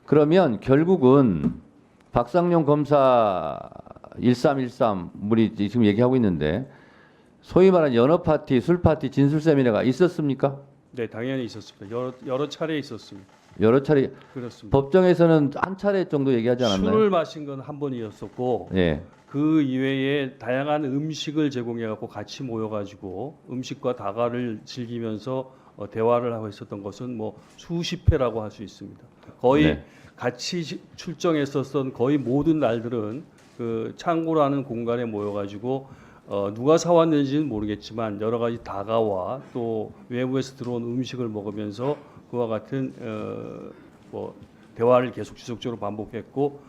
그러면 결국은 박상용 검사 1313 우리 지금 얘기하고 있는데 소위 말하는 연어 파티, 술 파티, 진술 세미나가 있었습니까? 네, 당연히 있었습니다. 여러 차례 있었습니다. 여러 차례. 그렇습니다. 법정에서는 한 차례 정도 얘기하지 않았나요? 술을 마신 건 한 번이었었고 예. 그 이외에 다양한 음식을 제공해 갖고 같이 모여 가지고 음식과 다과를 즐기면서 대화를 하고 있었던 것은 뭐 수십 회라고 할 수 있습니다. 거의 네. 같이 출정했었던 거의 모든 날들은 그 창고라는 공간에 모여 가지고 누가 사왔는지는 모르겠지만 여러 가지 다과와 또 외부에서 들어온 음식을 먹으면서 그와 같은 뭐 대화를 계속 지속적으로 반복했고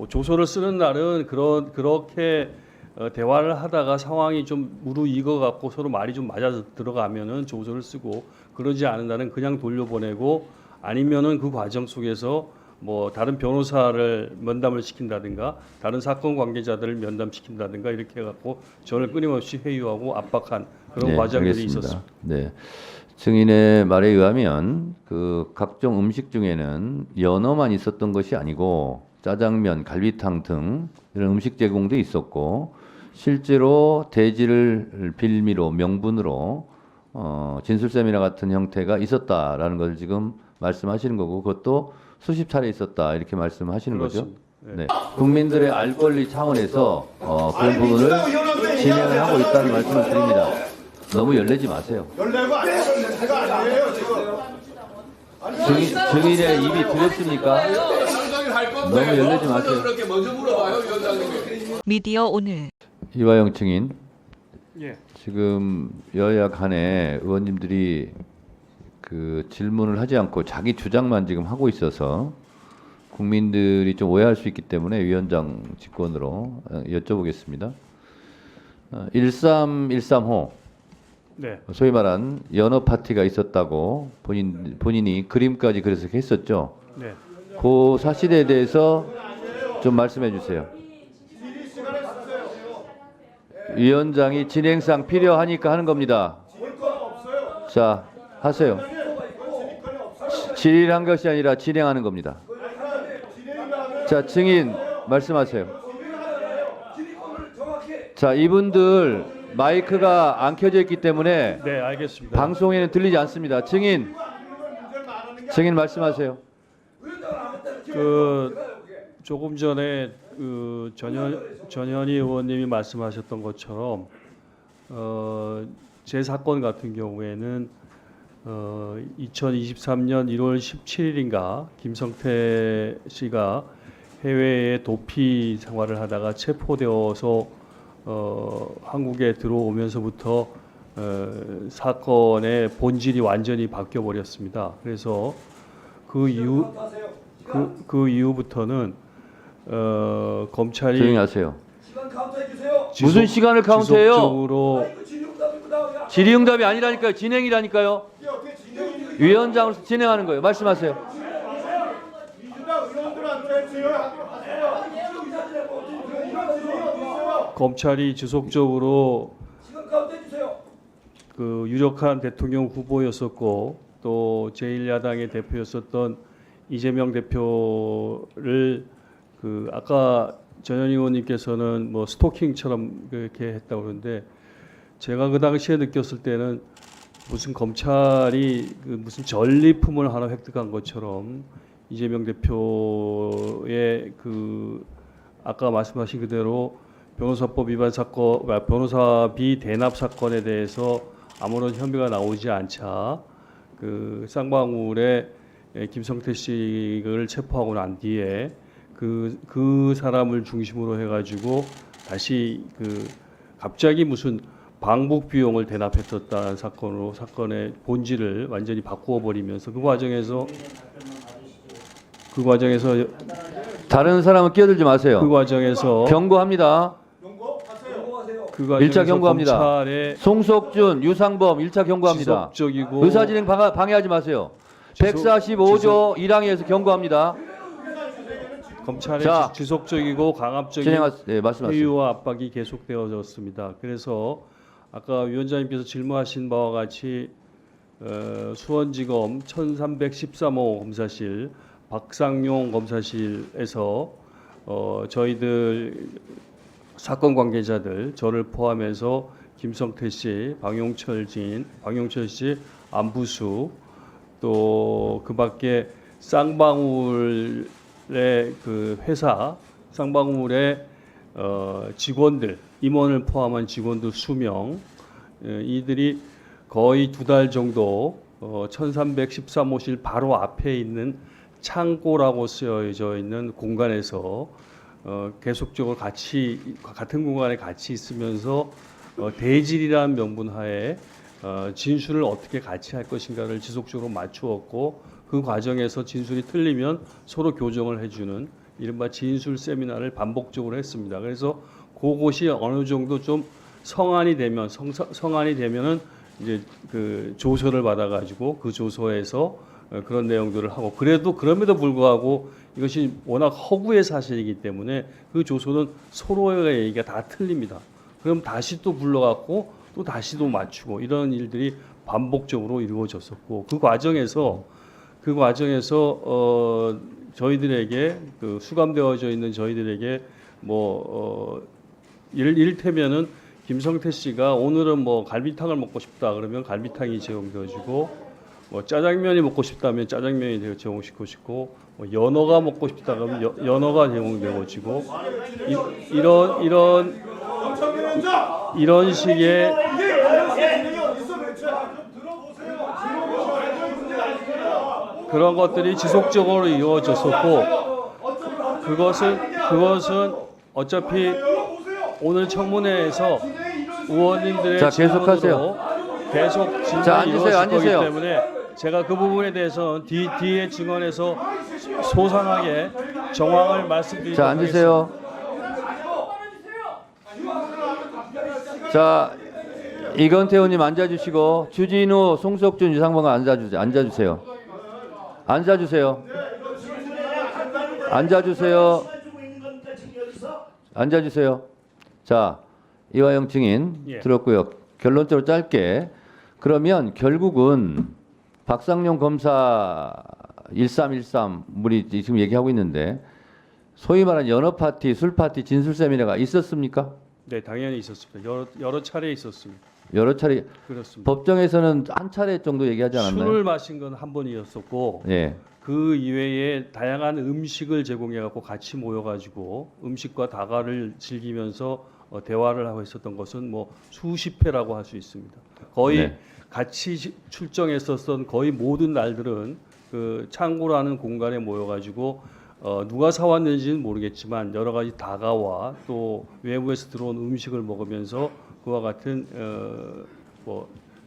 조서를 쓰는 날은 그렇게 대화를 하다가 상황이 좀 무르익어 갖고 서로 말이 좀 맞아 들어가면은 조서를 쓰고 그러지 않은 날은 그냥 돌려보내고 아니면은 그 과정 속에서 뭐 다른 변호사를 면담을 시킨다든가 다른 사건 관계자들을 면담시킨다든가 이렇게 해갖고 저를 끊임없이 회유하고 압박한 그런 네, 과정들이 알겠습니다. 있었습니다. 네. 증인의 말에 의하면 그 각종 음식 중에는 연어만 있었던 것이 아니고 짜장면, 갈비탕 등 이런 음식 제공도 있었고 실제로 대지를 빌미로 명분으로 진술 세미나 같은 형태가 있었다라는 걸 지금 말씀하시는 거고 그것도 수십 차례 있었다 이렇게 말씀하시는 거죠. 그렇습니다. 네. 국민들의 알 권리 차원에서 그런 부분을 진행을 하고 있다는 말씀을 드립니다. 너무 열내지 마세요. 열내고 안 해요. 제가 아니에요 지금. 증인의 입이 두렵습니까? 너무 열내지 마세요. 그렇게 먼저 물어봐요, 위원장님이. 미디어 오늘 이화영 증인, 예. 지금 여야 간에 의원님들이 그 질문을 하지 않고 자기 주장만 지금 하고 있어서 국민들이 좀 오해할 수 있기 때문에 위원장 직권으로 여쭤보겠습니다. 1313호 네. 소위 말한 연어 파티가 있었다고 본인이 그림까지 그래서 했었죠. 네. 그 사실에 대해서 좀 말씀해 주세요. 위원장이 진행상 필요하니까 하는 겁니다. 자, 하세요. 질의한 것이 아니라 진행하는 겁니다. 자, 증인 말씀하세요. 자, 이분들 마이크가 안 켜져 있기 때문에 네, 알겠습니다. 방송에는 들리지 않습니다. 증인 말씀하세요. 그 조금 전에 그 전현희 의원님이 말씀하셨던 것처럼 제 사건 같은 경우에는 2023년 1월 17일인가 김성태 씨가 해외에 도피 생활을 하다가 체포되어서 한국에 들어오면서부터 사건의 본질이 완전히 바뀌어 버렸습니다. 그래서 그 이후부터는 검찰이 조용히 하세요. 시간 카운트해 주세요. 무슨 시간을 카운트해요? 지속적으로 이거 질의응답입니다. 질의응답이 아니라니까요. 진행이라니까요. 이게 어떻게 진행이 위원장으로서 진행하는 거예요. 말씀하세요. 민주당 의원들한테 질의하세요. 검찰이 지속적으로 시간 카운트해 주세요. 그 유력한 대통령 후보였었고 또 제1야당의 대표였었던 이재명 대표를 그 아까 전현희 의원님께서는 뭐 스토킹처럼 그렇게 했다고 그러는데 제가 그 당시에 느꼈을 때는 무슨 검찰이 그 무슨 전리품을 하나 획득한 것처럼 이재명 대표의 그 아까 말씀하신 그대로 변호사법 위반 사건, 변호사비 대납 사건에 대해서 아무런 혐의가 나오지 않자 그 쌍방울에 김성태 씨를 체포하고 난 뒤에 그 사람을 중심으로 해가지고 다시 그 갑자기 무슨 방북 비용을 대납했었다는 사건으로 사건의 본질을 완전히 바꾸어 버리면서 그 과정에서 다른 사람은 끼어들지 마세요. 그 과정에서 경고합니다. 그 과정에서 일차 경고합니다. 검찰의 송석준, 유상범 1차 경고합니다. 지속적이고 의사진행 방해하지 마세요. 145조 1항에서 경고합니다. 검찰의 자, 지속적이고 강압적인 네, 말씀하세요. 회유와 압박이 계속되어졌습니다. 그래서 아까 위원장님께서 질문하신 바와 같이 수원지검 1313호 검사실 박상용 검사실에서 저희들 사건 관계자들 저를 포함해서 김성태 씨, 방용철 씨, 안부수 또 그밖에 쌍방울의 그 회사 쌍방울의 직원들 임원을 포함한 직원들 수명 이들이 거의 2달 정도 1313호실 바로 앞에 있는 창고라고 쓰여져 있는 공간에서 계속적으로 같은 공간에 같이 있으면서 대질이라는 명분하에 진술을 어떻게 같이 할 것인가를 지속적으로 맞추었고 그 과정에서 진술이 틀리면 서로 교정을 해주는 이른바 진술 세미나를 반복적으로 했습니다. 그래서 그것이 어느 정도 좀 성안이 되면은 이제 그 조서를 받아가지고 그 조서에서 그런 내용들을 하고 그럼에도 불구하고 이것이 워낙 허구의 사실이기 때문에 그 조서는 서로의 얘기가 다 틀립니다. 그럼 다시 또 불러갖고 또 다시 또 맞추고 이런 일들이 반복적으로 이루어졌었고 그 과정에서 저희들에게 그 수감되어져 있는 저희들에게 이를테면은 김성태 씨가 오늘은 뭐 갈비탕을 먹고 싶다 그러면 갈비탕이 제공되어지고 뭐 짜장면이 먹고 싶다면 짜장면이 제공시키고 뭐 연어가 먹고 싶다 그러면 연어가 제공되어지고 이런 식의 그런 것들이 지속적으로 이루어졌었고 그것은 어차피 오늘 청문회에서 의원님들의 자, 계속하세요. 질문으로 계속 자, 질문이 이루어질 앉으세요. 거기 때문에 제가 그 부분에 대해서 뒤에 증언에서 소상하게 정황을 말씀드리도록 자, 앉으세요. 자, 이건태 의원님 앉아주시고 주진우, 송석준, 유상범가 앉아주세요. 앉아주세요. 자, 이화영 증인 예. 들었고요. 결론적으로 짧게 그러면 결국은 박상용 검사 1313 우리 지금 얘기하고 있는데 소위 말하는 연어 파티, 술 파티, 진술 세미나가 있었습니까? 네, 당연히 있었습니다. 여러 차례 있었습니다. 여러 차례. 그렇습니다. 법정에서는 한 차례 정도 얘기하지 않았나요? 술을 마신 건 한 번이었었고 예. 그 이외에 다양한 음식을 제공해 갖고 같이 모여 가지고 음식과 다과를 즐기면서 대화를 하고 있었던 것은 뭐 수십 회라고 할 수 있습니다. 거의 네. 같이 출정했었던 거의 모든 날들은 그 창고라는 공간에 모여 가지고 누가 사왔는지는 모르겠지만 여러 가지 다과와 또 외부에서 들어온 음식을 먹으면서 그와 같은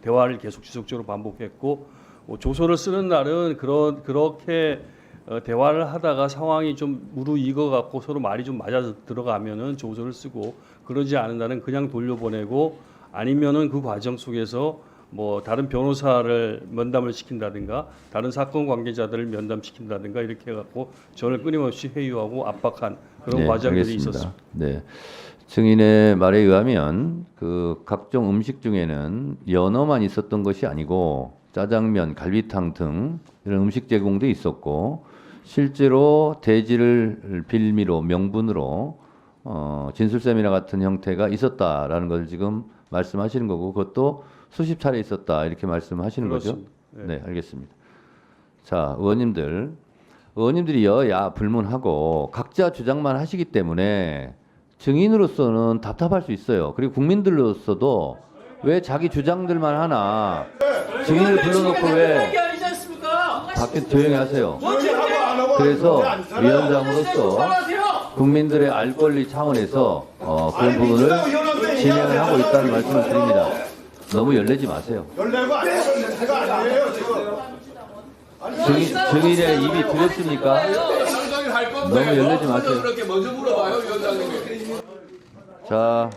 대화를 계속 지속적으로 반복했고 조서를 쓰는 날은 그렇게 대화를 하다가 상황이 좀 무르익어 갖고 서로 말이 좀 맞아 들어가면은 조서를 쓰고 그러지 않은 날은 그냥 돌려보내고 아니면은 그 과정 속에서 뭐 다른 변호사를 면담을 시킨다든가 다른 사건 관계자들을 면담시킨다든가 이렇게 해갖고 저를 끊임없이 회유하고 압박한 그런 네, 과정들이 알겠습니다. 있었습니다. 네. 증인의 말에 의하면 그 각종 음식 중에는 연어만 있었던 것이 아니고 짜장면, 갈비탕 등 이런 음식 제공도 있었고 실제로 대지를 빌미로 명분으로 진술 세미나 같은 형태가 있었다라는 걸 지금 말씀하시는 거고 그것도 수십 차례 있었다 이렇게 말씀하시는 그렇습니다. 거죠? 네, 알겠습니다. 자, 의원님들이 여야 불문하고 각자 주장만 하시기 때문에 증인으로서는 답답할 수 있어요. 그리고 국민들로서도 왜 자기 주장들만 하나 증인을 불러놓고 왜 밖에 조용히 하세요. 그래서 위원장으로서 국민들의 알 권리 차원에서 그런 부분을 진행을 하고 있다는 말씀을 드립니다. 너무 열내지 마세요. 열내고 안 해서 제가 아니에요 지금. 증인의 입이 두렵습니까? 상정을 할 건데 너무 열내지 마세요. 그렇게 먼저 물어봐요 위원장님이. 자,